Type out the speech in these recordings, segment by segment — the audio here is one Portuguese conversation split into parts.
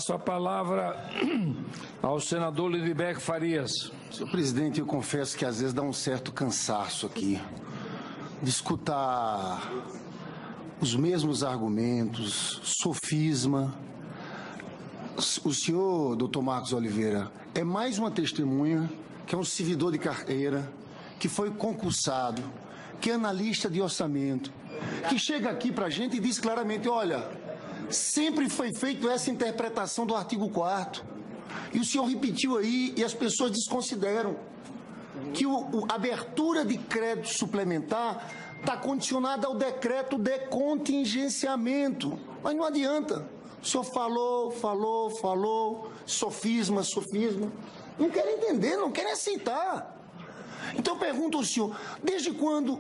Passo a palavra ao senador Lindenberg Farias. Senhor presidente, eu confesso que às vezes dá um certo cansaço aqui de escutar os mesmos argumentos, sofisma. O senhor, doutor Marcos Oliveira, é mais uma testemunha que é um servidor de carreira, que foi concursado, que é analista de orçamento, que chega aqui para a gente e diz claramente, olha, sempre foi feita essa interpretação do artigo 4º, e o senhor repetiu aí e as pessoas desconsideram que a abertura de crédito suplementar está condicionada ao decreto de contingenciamento, mas não adianta. O senhor falou, sofisma, não querem entender, não querem aceitar. Então eu pergunto ao senhor, desde quando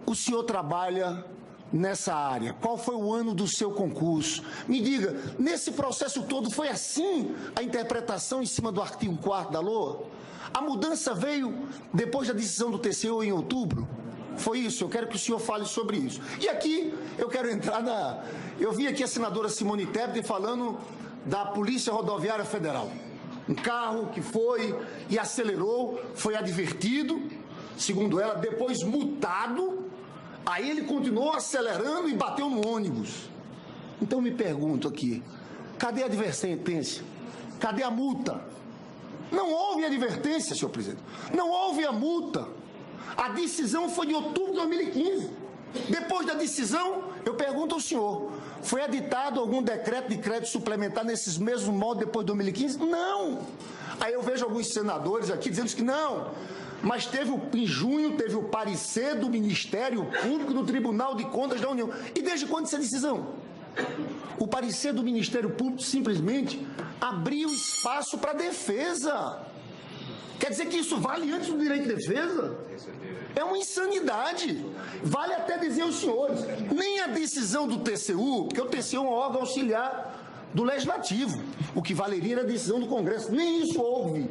o senhor trabalha nessa área? Qual foi o ano do seu concurso? Me diga, nesse processo todo foi assim a interpretação em cima do artigo 4º da LOA? A mudança veio depois da decisão do TCU em outubro? Foi isso, eu quero que o senhor fale sobre isso. E aqui eu quero entrar na... Eu vi aqui a senadora Simone Tebet falando da Polícia Rodoviária Federal. Um carro que foi e acelerou, foi advertido, segundo ela, depois multado, aí ele continuou acelerando e bateu no ônibus. Então me pergunto aqui, cadê a advertência? Cadê a multa? Não houve advertência, senhor presidente. Não houve a multa. A decisão foi de outubro de 2015. Depois da decisão, eu pergunto ao senhor, foi editado algum decreto de crédito suplementar nesses mesmos moldes depois de 2015? Não. Aí eu vejo alguns senadores aqui dizendo que não, mas em junho teve o parecer do Ministério Público do Tribunal de Contas da União. E desde quando essa decisão? O parecer do Ministério Público simplesmente abriu espaço para defesa. Quer dizer que isso vale antes do direito de defesa? É uma insanidade. Vale até dizer aos senhores, nem a decisão do TCU, porque o TCU é um órgão auxiliar do Legislativo, o que valeria era a decisão do Congresso, nem isso houve.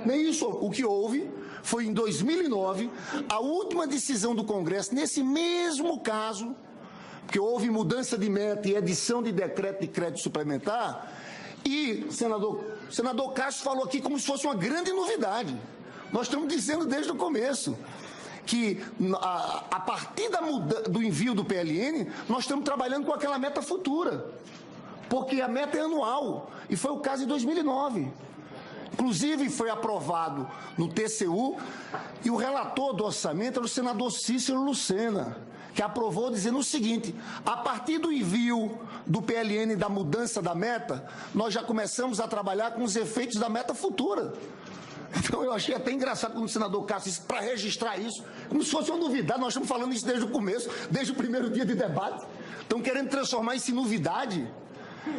Nem isso houve. O que houve foi em 2009, a última decisão do Congresso, nesse mesmo caso, porque houve mudança de meta e edição de decreto de crédito suplementar, e senador Castro falou aqui como se fosse uma grande novidade. Nós estamos dizendo desde o começo que a partir do envio do PLN, nós estamos trabalhando com aquela meta futura, porque a meta é anual, e foi o caso em 2009. Inclusive foi aprovado no TCU, e o relator do orçamento era o senador Cícero Lucena, que aprovou dizendo o seguinte, a partir do envio do PLN da mudança da meta, nós já começamos a trabalhar com os efeitos da meta futura. Então eu achei até engraçado quando o senador Cássio disse para registrar isso, como se fosse uma novidade. Nós estamos falando isso desde o começo, desde o primeiro dia de debate. Estão querendo transformar isso em novidade.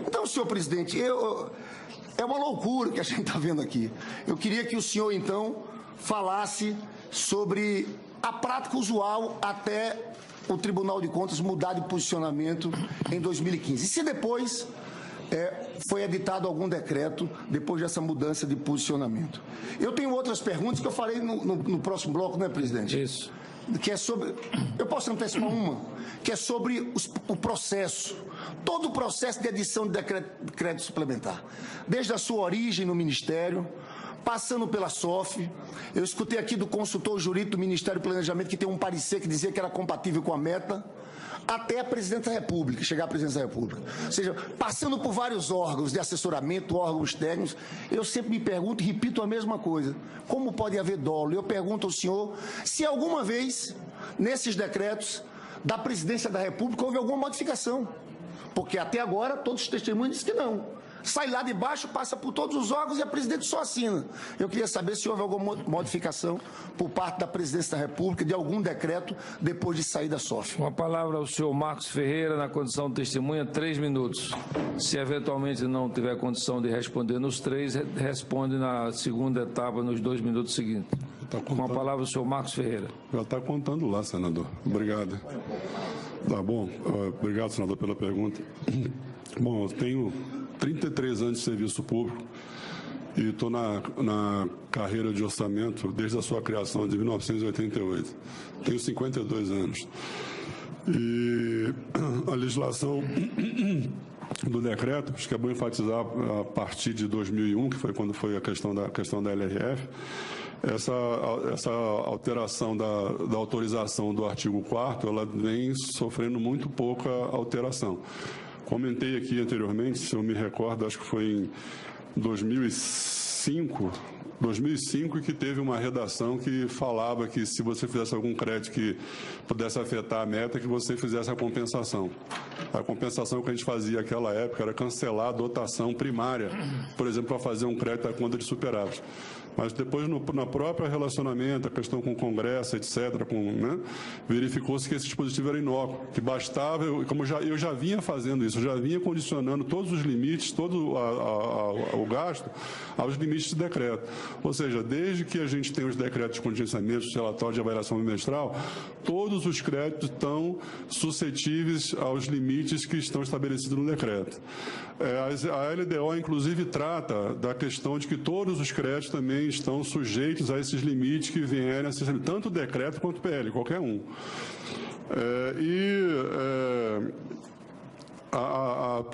Então, senhor presidente, é uma loucura que a gente está vendo aqui. Eu queria que o senhor, então, falasse sobre a prática usual até o Tribunal de Contas mudar de posicionamento em 2015. E se depois foi editado algum decreto depois dessa mudança de posicionamento. Eu tenho outras perguntas que eu farei no próximo bloco, não é, presidente? Isso. Que é sobre... Eu posso antecipar uma? Que é sobre o processo. Todo o processo de edição de decreto de crédito suplementar. Desde a sua origem no Ministério, passando pela SOF, eu escutei aqui do consultor jurídico do Ministério do Planejamento que tem um parecer que dizia que era compatível com a meta, até a Presidência da República, chegar à Presidência da República. Ou seja, passando por vários órgãos de assessoramento, órgãos técnicos, eu sempre me pergunto e repito a mesma coisa. Como pode haver dolo? Eu pergunto ao senhor se alguma vez, nesses decretos da Presidência da República, houve alguma modificação. Porque até agora todos os testemunhos dizem que não. Sai lá de baixo, passa por todos os órgãos e a presidente só assina. Eu queria saber se houve alguma modificação por parte da Presidência da República de algum decreto depois de sair da SOF. Com a palavra ao senhor Marcos Ferreira, na condição de testemunha, 3 minutos. Se eventualmente não tiver condição de responder nos 3, responde na segunda etapa, nos 2 minutos seguintes. Com a palavra o senhor Marcos Ferreira. Já está contando lá, senador. Obrigado. Tá bom. Obrigado, senador, pela pergunta. Bom, eu tenho 33 anos de serviço público e estou na carreira de orçamento desde a sua criação, de 1988. Tenho 52 anos. E a legislação do decreto, acho que é bom enfatizar a partir de 2001, que foi quando foi a questão da LRF, essa alteração da autorização do artigo 4º, ela vem sofrendo muito pouca alteração. Comentei aqui anteriormente, se eu me recordo, acho que foi em 2005, e que teve uma redação que falava que se você fizesse algum crédito que pudesse afetar a meta, que você fizesse a compensação. A compensação que a gente fazia naquela época era cancelar a dotação primária, por exemplo, para fazer um crédito à conta de superávit. Mas depois, na própria relacionamento, a questão com o Congresso, etc., verificou-se que esse dispositivo era inócuo, que bastava, como eu já vinha fazendo isso, eu já vinha condicionando todos os limites, todo o gasto, aos limites de decreto. Ou seja, desde que a gente tem os decretos de contingenciamento, os relatórios de avaliação bimestral, todos os créditos estão suscetíveis aos limites que estão estabelecidos no decreto. A LDO, inclusive, trata da questão de que todos os créditos também estão sujeitos a esses limites que vierem a ser tanto o decreto quanto o PL, qualquer um.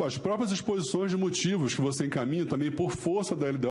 As próprias exposições de motivos que você encaminha também por força da LDO